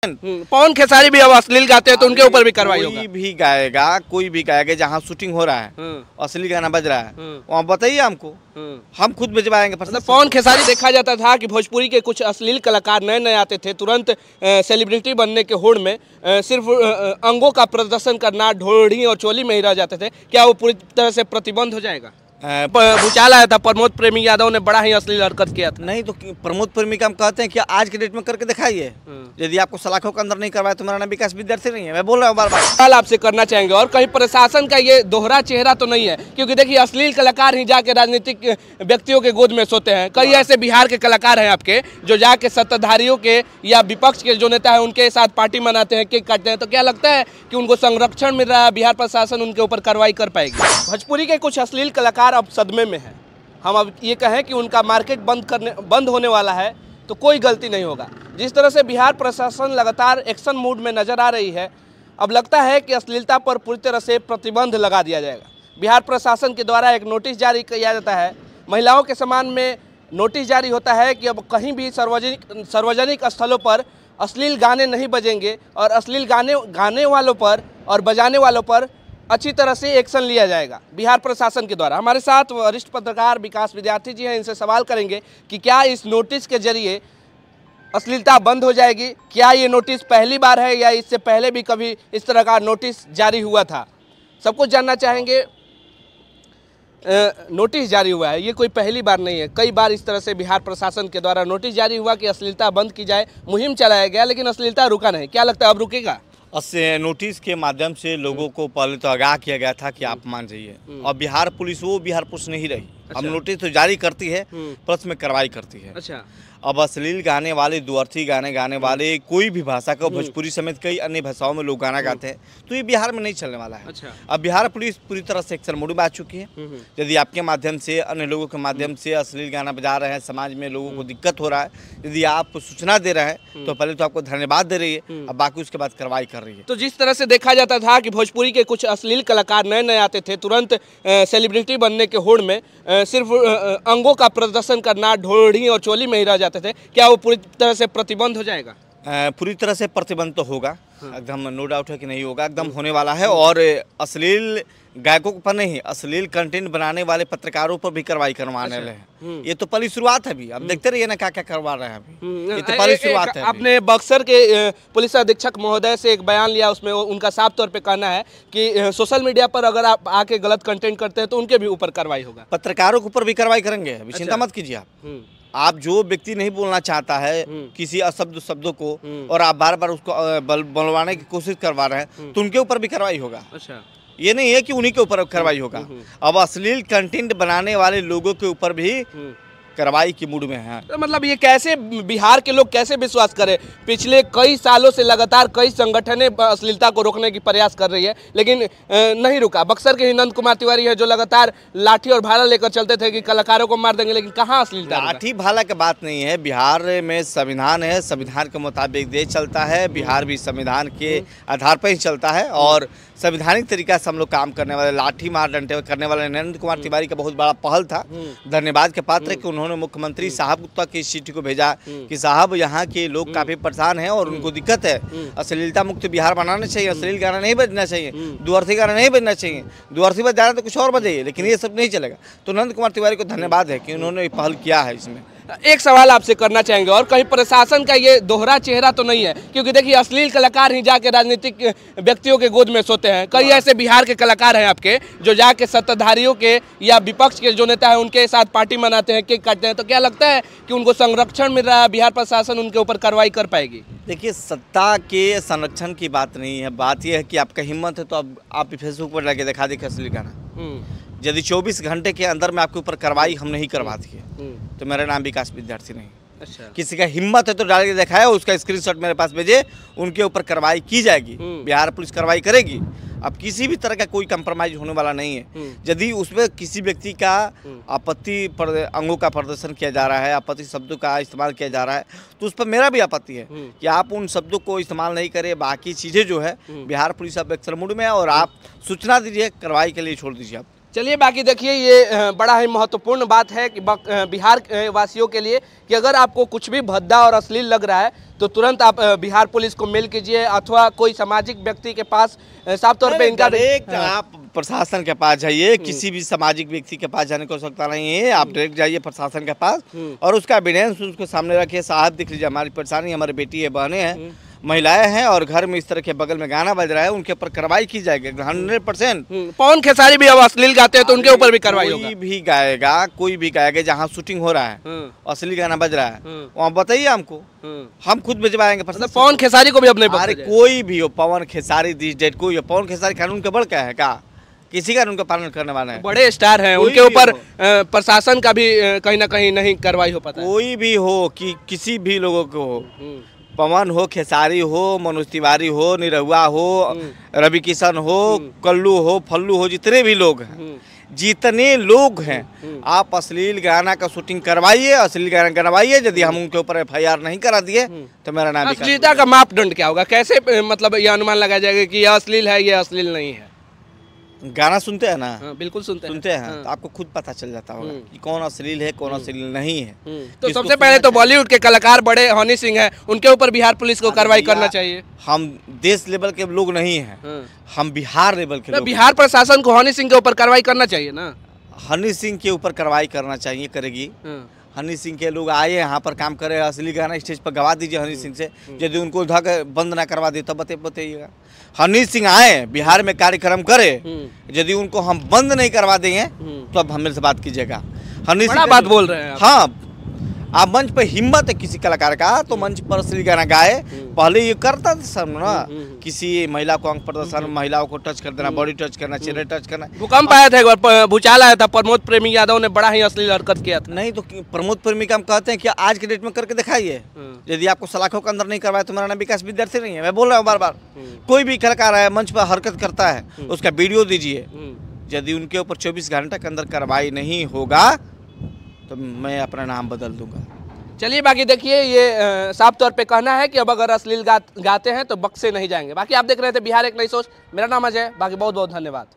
पवन खेसारी भी अब अश्लील गाते हैं तो उनके ऊपर भी कार्रवाई होगा। कोई भी गाएगा जहाँ शूटिंग हो रहा है असली गाना बज रहा है वहाँ बताइए हमको, हम खुद भिजवाएंगे। मतलब पवन खेसारी देखा जाता था कि भोजपुरी के कुछ अश्लील कलाकार नए नए आते थे, तुरंत सेलिब्रिटी बनने के होड़ में सिर्फ अंगों का प्रदर्शन करना, ढोढ़ी और चोली में ही रह जाते थे। क्या वो पूरी तरह से प्रतिबंध हो जाएगा? भूचाल आया था, प्रमोद प्रेमी यादव ने बड़ा ही अश्लील हरकत किया था। नहीं तो प्रमोद प्रेमी का हम कहते हैं कि आज के डेट में करके दिखाइए। यदि आपको सलाखों के अंदर नहीं करवाया तो मेरा नाम विकास विद्यार्थी नहीं है, मैं बोल रहा हूँ बार बार। सवाल आपसे करना चाहेंगे, और कहीं प्रशासन का ये दोहरा चेहरा तो नहीं है? क्योंकि देखिए अश्लील कलाकार ही जाके राजनीतिक व्यक्तियों के गोद में सोते हैं। कई ऐसे बिहार के कलाकार हैं आपके जो जाके सत्ताधारियों के या विपक्ष के जो नेता है उनके साथ पार्टी मनाते हैं, केक काटते हैं। तो क्या लगता है कि उनको संरक्षण मिल रहा है? बिहार प्रशासन उनके ऊपर कार्रवाई कर पाएगी? भोजपुरी के कुछ अश्लील कलाकार अब सदमे में है। हम अब ये कहें कि उनका मार्केट बंद होने वाला है तो कोई गलती नहीं होगा। जिस तरह से बिहार प्रशासन लगातार एक्शन मूड में नजर आ रही है, अब लगता है कि अश्लीलता पर पूरी तरह से प्रतिबंध लगा दिया जाएगा। बिहार प्रशासन के द्वारा एक नोटिस जारी किया जाता है, महिलाओं के सम्मान में नोटिस जारी होता है कि अब कहीं भी सार्वजनिक स्थलों पर अश्लील गाने नहीं बजेंगे और अश्लील गाने वालों पर और बजाने वालों पर अच्छी तरह से एक्शन लिया जाएगा बिहार प्रशासन के द्वारा। हमारे साथ वरिष्ठ पत्रकार विकास विद्यार्थी जी हैं, इनसे सवाल करेंगे कि क्या इस नोटिस के जरिए अश्लीलता बंद हो जाएगी? क्या ये नोटिस पहली बार है या इससे पहले भी कभी इस तरह का नोटिस जारी हुआ था? सब कुछ जानना चाहेंगे। नोटिस जारी हुआ है, ये कोई पहली बार नहीं है। कई बार इस तरह से बिहार प्रशासन के द्वारा नोटिस जारी हुआ कि अश्लीलता बंद की जाए, मुहिम चलाया गया, लेकिन अश्लीलता रुका नहीं। क्या लगता है अब रुकेगा? नोटिस के माध्यम से लोगों को पहले तो आगाह किया गया था कि आप मान जाइए, और बिहार पुलिस वो बिहार पुलिस नहीं रही। अच्छा। अब नोटिस तो जारी करती है, प्लस में कार्रवाई करती है। अच्छा। अब अश्लील गाने वाले, दुअर्थी गाने वाले, कोई भी भाषा का, भोजपुरी समेत कई अन्य भाषाओं में लोग गाना गाते हैं, तो ये बिहार में नहीं चलने वाला है। अच्छा। अब बिहार पुलिस पूरी तरह से एक्शन मोड में आ चुकी है। यदि आपके माध्यम से, अन्य लोगों के माध्यम से अश्लील गाना बजा रहे हैं, समाज में लोगों को दिक्कत हो रहा है, यदि आप सूचना दे रहे हैं तो पहले तो आपको धन्यवाद दे रही है, अब बाकी उसके बाद कार्रवाई कर रही है। तो जिस तरह से देखा जाता था कि भोजपुरी के कुछ अश्लील कलाकार नए नए आते थे, तुरंत सेलिब्रिटी बनने के होड़ में सिर्फ अंगों का प्रदर्शन करना, ढोढ़ी और चोली में ही रह जाते थे। क्या वो पूरी तरह से प्रतिबंध हो जाएगा? पूरी तरह से प्रतिबंध तो होगा, एकदम नो डाउट है कि नहीं होगा, एकदम होने वाला है। और अश्लील गायकों पर नहीं, अश्लील कंटेंट बनाने वाले पत्रकारों पर भी कार्रवाई करवाने रहे हैं। ये तो पहली शुरुआत है अभी, अब देखते रहिए ना क्या क्या करवा रहे हैं अभी। ये तो पहली शुरुआत है। आपने बक्सर के पुलिस अधीक्षक महोदय से एक बयान लिया, उसमें उनका साफ तौर पे कहना है कि सोशल मीडिया पर अगर आप आके गलत कंटेंट करते हैं तो उनके भी ऊपर कार्रवाई होगा। पत्रकारों के ऊपर भी कार्रवाई करेंगे, अभी चिंता मत कीजिए आप। जो व्यक्ति नहीं बोलना चाहता है किसी अशब्द शब्दों को और आप बार बार उसको बुलवाने की कोशिश करवा रहे हैं तो उनके ऊपर भी कार्रवाई होगा। अच्छा। ये नहीं है कि उन्हीं के ऊपर कार्रवाई होगा, अब अश्लील कंटेंट बनाने वाले लोगों के ऊपर भी कार्रवाई की मूड में है। तो मतलब ये कैसे बिहार के लोग कैसे विश्वास करें? पिछले कई सालों से लगातार कई संगठनें अश्लीलता को रोकने की प्रयास कर रही है, लेकिन नहीं रुका। बक्सर के ही नंद कुमार तिवारी है जो लगातार लाठी और भाला लेकर चलते थे कि कलाकारों को मार देंगे, लेकिन कहाँ अश्लीलता? लाठी भाला की बात नहीं है, बिहार में संविधान है, संविधान के मुताबिक देश चलता है, बिहार भी संविधान के आधार पर ही चलता है और संवैधानिक तरीका से हम लोग काम करने वाले, लाठी मार डंडे करने वाले नंद कुमार तिवारी का बहुत बड़ा पहल था। धन्यवाद के पात्र है कि उन्होंने मुख्यमंत्री साहब तक इस चिट्ठी को भेजा कि साहब यहाँ के लोग काफी परेशान हैं और उनको दिक्कत है, अश्लीलता मुक्त बिहार बनाना चाहिए, अश्लील गाना नहीं बजना चाहिए, दुअर्थी गाना नहीं बजना चाहिए, दुअर्थी बज जाना तो कुछ और बजाइए, लेकिन ये सब नहीं चलेगा। तो नंद कुमार तिवारी को धन्यवाद है कि उन्होंने पहल किया है इसमें। एक सवाल आपसे करना चाहेंगे, और कहीं प्रशासन का ये दोहरा चेहरा तो नहीं है? क्योंकि देखिए अश्लील कलाकार ही जाके राजनीतिक व्यक्तियों के गोद में सोते हैं। कई ऐसे बिहार के कलाकार हैं आपके जो जाके सत्ताधारियों के या विपक्ष के जो नेता है उनके साथ पार्टी मनाते हैं, केक काटते हैं। तो क्या लगता है कि उनको संरक्षण मिल रहा है? बिहार प्रशासन उनके ऊपर कार्रवाई कर पाएगी? देखिए, सत्ता के संरक्षण की बात नहीं है, बात यह है कि आपका हिम्मत है तो अब आप फेसबुक पर लगे दिखा देखिए अश्लील गाना। यदि 24 घंटे के अंदर में आपके ऊपर कार्रवाई हम नहीं करवा दिए तो मेरा नाम विकास विद्यार्थी नहीं। अच्छा। किसी का हिम्मत है तो डाल के दिखाया, उसका स्क्रीनशॉट मेरे पास भेजे, उनके ऊपर कार्रवाई की जाएगी, बिहार पुलिस कार्रवाई करेगी। अब किसी भी तरह का कोई कंप्रोमाइज होने वाला नहीं है। यदि उसमें किसी व्यक्ति का आपत्ति अंगों का प्रदर्शन किया जा रहा है, आपत्ति शब्दों का इस्तेमाल किया जा रहा है, तो उस पर मेरा भी आपत्ति है कि आप उन शब्दों को इस्तेमाल नहीं करें। बाकी चीज़ें जो है बिहार पुलिस अब एक्शन मोड में है और आप सूचना दीजिए, कार्रवाई के लिए छोड़ दीजिए आप। चलिए, बाकी देखिए ये बड़ा ही महत्वपूर्ण बात है कि बिहार वासियों के लिए कि अगर आपको कुछ भी भद्दा और अश्लील लग रहा है तो तुरंत आप बिहार पुलिस को मेल कीजिए अथवा कोई सामाजिक व्यक्ति के पास साफ तौर पे इनका आप प्रशासन के पास जाइए, किसी भी सामाजिक व्यक्ति के पास जाने की आवश्यकता नहीं है। आप डायरेक्ट जाइए प्रशासन के पास और उसका एविडेंस उसको सामने रखिए। साहब देख लीजिए, हमारी परेशानी, हमारी बेटी है, बहनें हैं, महिलाएं हैं और घर में इस तरह के बगल में गाना बज रहा है, उनके ऊपर कार्रवाई की जाएगी 100%। पवन खेसारी भी अब अश्लील गाते हैं तो उनके ऊपर भी कार्रवाई होगा। कोई भी गाएगा जहाँ शूटिंग हो रहा है, असली गाना बज रहा है, वहाँ बताइए हमको, हम खुद भिजवाएंगे। पवन खेसारी को भी अपने अरे कोई भी हो, पवन खेसारी दिस डेट कोई हो, पवन खेसारी कानून के बड़ क्या है, का किसी कानून का पालन करने वाला है? बड़े स्टार हैं, उनके ऊपर प्रशासन का भी कहीं ना कहीं नहीं कार्रवाई हो पाता। कोई भी हो कि किसी भी लोगों को हो, पवन हो, खेसारी हो, मनोज तिवारी हो, निरहुआ हो, रवि किशन हो, कल्लू हो, फल्लू हो, जितने भी लोग हैं, जितने लोग हैं, आप अश्लील गाना का शूटिंग करवाइए, अश्लील गाना करवाइए। यदि हम उनके ऊपर FIR नहीं करा दिए तो मेरा नाम अश्लीलता का मापदंड क्या होगा? कैसे मतलब ये अनुमान लगाया जाएगा कि यह अश्लील है, यह अश्लील नहीं है? गाना सुनते हैं ना? बिल्कुल सुनते हैं तो आपको खुद पता चल जाता होगा कि कौन अश्लील है, कौन अश्लील नहीं है। तो सबसे पहले तो बॉलीवुड के कलाकार बड़े हनी सिंह हैं, उनके ऊपर बिहार पुलिस को कार्रवाई करना चाहिए। हम देश लेवल के लोग नहीं हैं, हम बिहार लेवल के लोग। बिहार प्रशासन को हनी सिंह के ऊपर कार्रवाई करना चाहिए ना? हनी सिंह के ऊपर कार्रवाई करना चाहिए, करेगी। हनी सिंह के लोग आए यहाँ पर काम करे, असली गाना स्टेज पर गवा दीजिए हनी सिंह से। यदि उनको धक बंद ना करवा दे तब बताइएगा। हनी सिंह आए बिहार में कार्यक्रम करे, यदि उनको हम बंद नहीं करवा देंगे तो अब हमें से बात कीजिएगा। हनी सिंह बात बोल रहे हैं। हाँ, आप मंच पे हिम्मत है किसी कलाकार का तो मंच पर असली गाना गाए। पहले ये करता था सब ना, किसी महिला को अंग प्रदर्शन, महिलाओं को टच कर देना, बॉडी टच करना, चेहरे टच करना। भूकंप आया था एक बार, भूचाल आया था, प्रमोद प्रेमी यादव ने बड़ा ही अश्लील हरकत किया था। नहीं तो प्रमोद प्रेमी का हम कहते हैं कि आज के डेट में करके दिखाइए। यदि आपको सलाखों के अंदर नहीं करवाए तो मेरा नाम विकास विद्यार्थी नहीं है। मैं बोल रहा हूँ बार बार, कोई भी कलाकार है मंच पर हरकत करता है उसका वीडियो दीजिए। यदि उनके ऊपर 24 घंटे के अंदर कार्रवाई नहीं होगा तो मैं अपना नाम बदल दूंगा। चलिए, बाकी देखिए, ये साफ तौर पे कहना है कि अब अगर अश्लील गाते हैं तो बक्से नहीं जाएंगे। बाकी आप देख रहे थे बिहार एक नई सोच। मेरा नाम अजय, बाकी बहुत बहुत धन्यवाद।